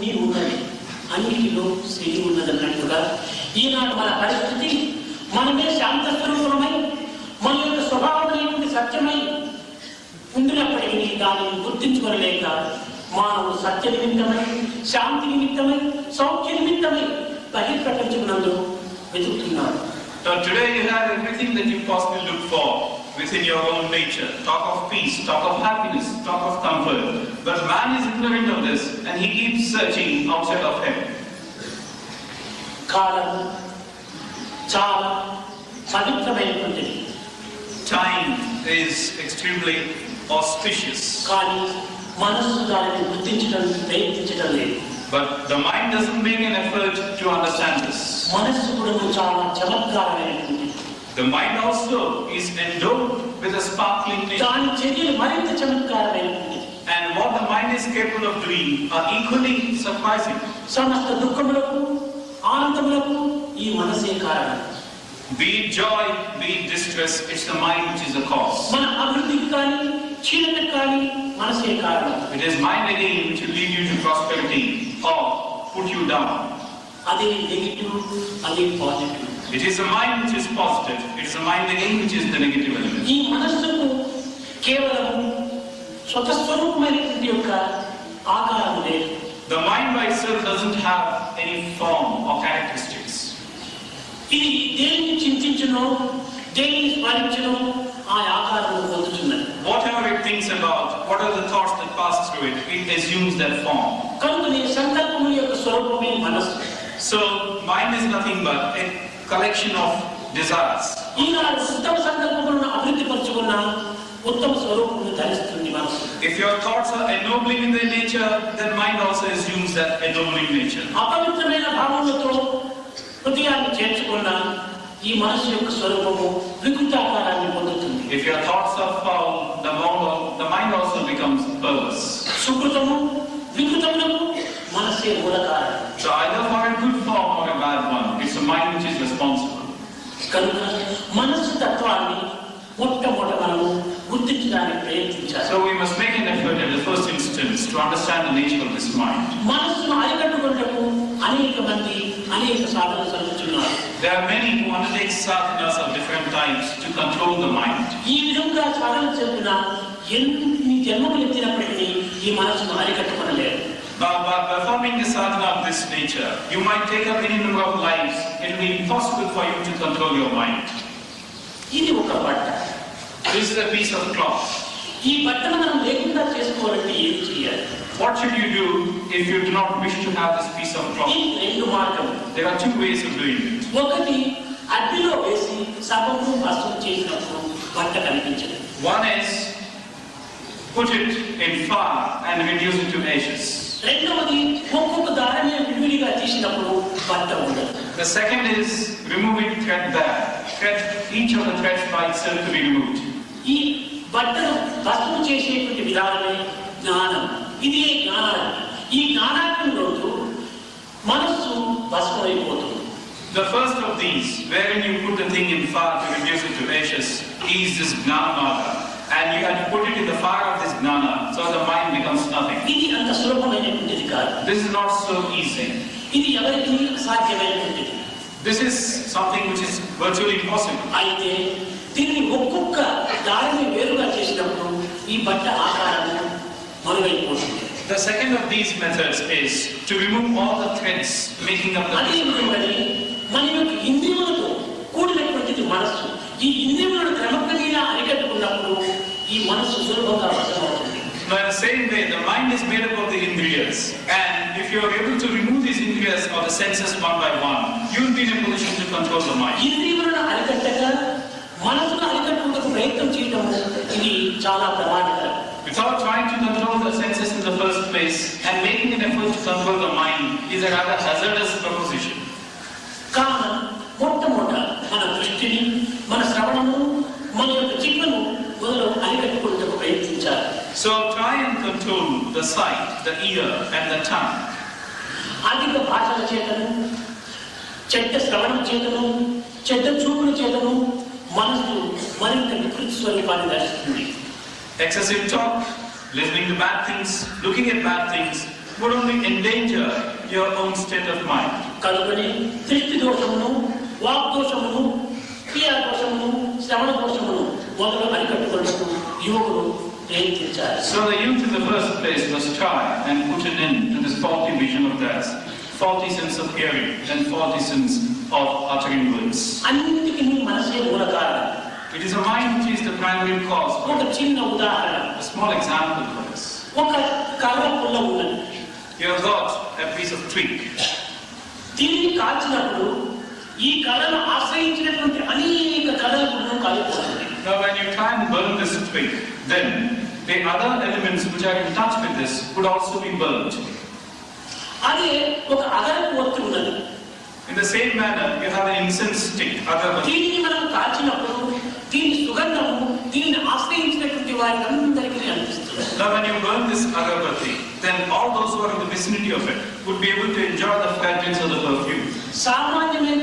అన్నీ ఉన్నది, అన్నిటిలో శక్తి ఉన్నదన్నట్టుగా ఈనాడు మన పరిస్థితి మనమే శాంత స్వరూపమై మన యొక్క స్వభావమైనటువంటి సత్యమై ఉండినప్పటికీ దానిని గుర్తించుకోలేక మానవుడు సత్య నిమిత్తమై, శాంతి నిమిత్తమై, సౌఖ్య నిమిత్తమై బహిర్ప్రపంచమునందు వెతుకుతున్నాడు. Now today you have everything that you possibly look for within your own nature. Talk of peace, talk of happiness, talk of comfort. But man is ignorant of this and he keeps searching outside of him. కాలం చాలా పవిత్రమైనటువంటిది. Time is extremely auspicious. కానీ మనస్సు దానిని గుర్తించడం ప్రయత్నించడం లేదు. But the mind doesn't make an effort to understand this. మనస్సు కూడా చాలా చమత్కారమైనటువంటిది. The mind also is endowed with a sparkling nature. దాని చర్యలు మరింత చమత్కారమైనటువంటిది. And what the mind is capable of doing are equally surprising. సమస్త దుఃఖములకు ఆనందములకు ఈ మనసే కారణం. Be it joy, be it distress, it's the mind which is the cause. మన అభివృద్ధికి కానీ క్షీణతకు కానీ మనసే కారణం. It is mind again which will lead you to prosperity or put you down. అదే నెగిటివ్, అదే positive. It is the mind which is positive. It is the mind again which is the negative element. ఈ మనస్సుకు కేవలం స్వతస్వరూపమైనటువంటి యొక్క ఆకారం లేదు. The mind by itself doesn't have any form or characteristics. ఇది దేనిని చింతించునో, దేనిని స్మరించునో ఆ ఆకారం పొందుతున్నది. Whatever it thinks about, what are the thoughts that pass through it, it assumes that form. కనుకనే సంకల్పము యొక్క స్వరూపమే మనస్సు. So mind is nothing but a collection of desires. ఈనాడు ఉత్తమ సంకల్పములను అభివృద్ధి పరుచుకున్న ఉత్తమ స్వరూపమును ధరిస్తుంది మనస్సు. If your thoughts are ennobling in their nature, then mind also assumes that ennobling nature. అపవిత్రమైన భావములతో హృదయాన్ని చేర్చుకున్న ఈ మనస్సు యొక్క స్వరూపము వికృతాకారాన్ని పొందుతుంది. If your thoughts are foul, the mind also becomes perverse. సుకృతము వికృతములకు మనస్సే మూల కారణం. So either for a good form or a bad one, it's the mind which is responsible. కనుక మనస్సు తత్వాన్ని మొట్టమొదట మనము గుర్తించడానికి ప్రయత్నించాలి. So we must make an effort at the first instance to understand the nature of this mind. మనస్సును అరికట్టుకున్నకు అనేక మంది అనేక సాధనలు జరుగుతున్నారు. There are many who undertake sadhanas of different types to control the mind. ఈ విధంగా సాధన చేస్తున్న ఎన్ని జన్మలు ఎత్తినప్పటికీ ఈ మనస్సును అరికట్టుకోలేరు. Now, by performing the sadhana of this nature, you might take up any number of lives. It will be impossible for you to control your mind. ఇది ఒక బట్ట. This is a piece of cloth. ఈ బట్టను మనం లేకుండా చేసుకోవాలంటే ఏం చేయాలి? What should you do if you do not wish to have this piece of cloth? ఈ రెండు మార్గం. There are two ways of doing it. ఒకటి అగ్నిలో వేసి సర్వము భస్మం చేసినప్పుడు బట్ట కనిపించదు. One is put it in fire and reduce it to ashes. రెండవది ఒక్కొక్క దారిని విడివిడిగా తీసినప్పుడు బట్ట ఉండదు. The second is remove it thread by thread. Each of the threads by itself to be removed. ఈ బట్టను భస్మం చేసేటువంటి విధానమే జ్ఞానం. ఇది జ్ఞానం. ఈ జ్ఞానాగ్నిలో మనస్సు భస్మైపోతుంది. The first of these, wherein you put the thing in fire to reduce it to ashes, is this gnana marga. And you have to put it in the fire of this gnana, so the mind becomes nothing. ఇది అంత సులభమైనటువంటిది కాదు. This is not so easy. ఇది ఎవరికి అసాధ్యమైనటువంటిది. This is something which is virtually impossible. అయితే దీన్ని ఒక్కొక్క దారిని వేరుగా చేసినప్పుడు ఈ బట్ట ఆకారాన్ని మరుగైపోతుంది. The second of these methods is to remove all the threads making up the అదేమిటంటే మన యొక్క ఇంద్రియములతో కూడినటువంటిది మనస్సు. ఈ ఇంద్రియములను క్రమక్రమేణా అరికట్టుకున్నప్పుడు ఈ మనస్సు సులభంగా వశమవుతుంది. Now in the same way, the mind is made up of the indriyas, and if you are able to remove these indriyas or the senses one by one, you will be in a position to control the mind. ఇంద్రియములను అరికట్టక మనసును అరికట్టుటకు ప్రయత్నం చేయడం ఇది చాలా ప్రమాదకరం. Without trying to control the senses in the first place and making an effort to control the mind is a rather hazardous proposition. కారణం మొట్టమొదట మన దృష్టిని, మన శ్రవణము, మన యొక్క చిత్తము మొదలు అరికట్టుకునేందుకు ప్రయత్నించాలి. So try and control the sight, the ear and the tongue. అధిక భాషల చేతను, చెడ్డ శ్రవణం చేతను, చెడ్డ చూపుల చేతను మనసు మరింత వికృతి స్వరూపాన్ని దర్శిస్తుంది. Excessive talk, listening to bad things, looking at bad things would only endanger your own state of mind. కనుకనే దృష్టి దోషమును, వాక్ దోషమును, క్రియా దోషమును, శ్రవణ దోషమును మొదలు అరికట్టుకున్నట్టు యువకులు ప్రయత్నించారు. So the youth in the first place must try and put an end to this faulty vision of theirs, faulty sense of hearing and faulty sense of uttering words. అన్నిటికీ మనసే మూల కారణం. It is a mind which is the primary cause. ఒక చిన్న ఉదాహరణ, A small example for this. ఒక కర్ర పుల్ల ఉన్నది. You have got a piece of twig. దీన్ని కాల్చినప్పుడు ఈ కర్రను ఆశ్రయించినటువంటి అనేక కర్రలను కాలిపోతుంది. Now when you try and burn this twig, then the other elements which are in touch with this would also be burnt. అదే ఒక అగరపు ఒత్తి ఉన్నది. In the same manner, you have an incense stick, agarbatti. దీనిని మనం కాల్చినప్పుడు దీని సుగంధము దీనిని ఆశ్రయించినటువంటి వారికి అందరికీ అనిపిస్తుంది. Now when you burn this agarbatti, then all those who are in the vicinity of it would be able to enjoy the fragrance of the perfume. సామాన్యమైన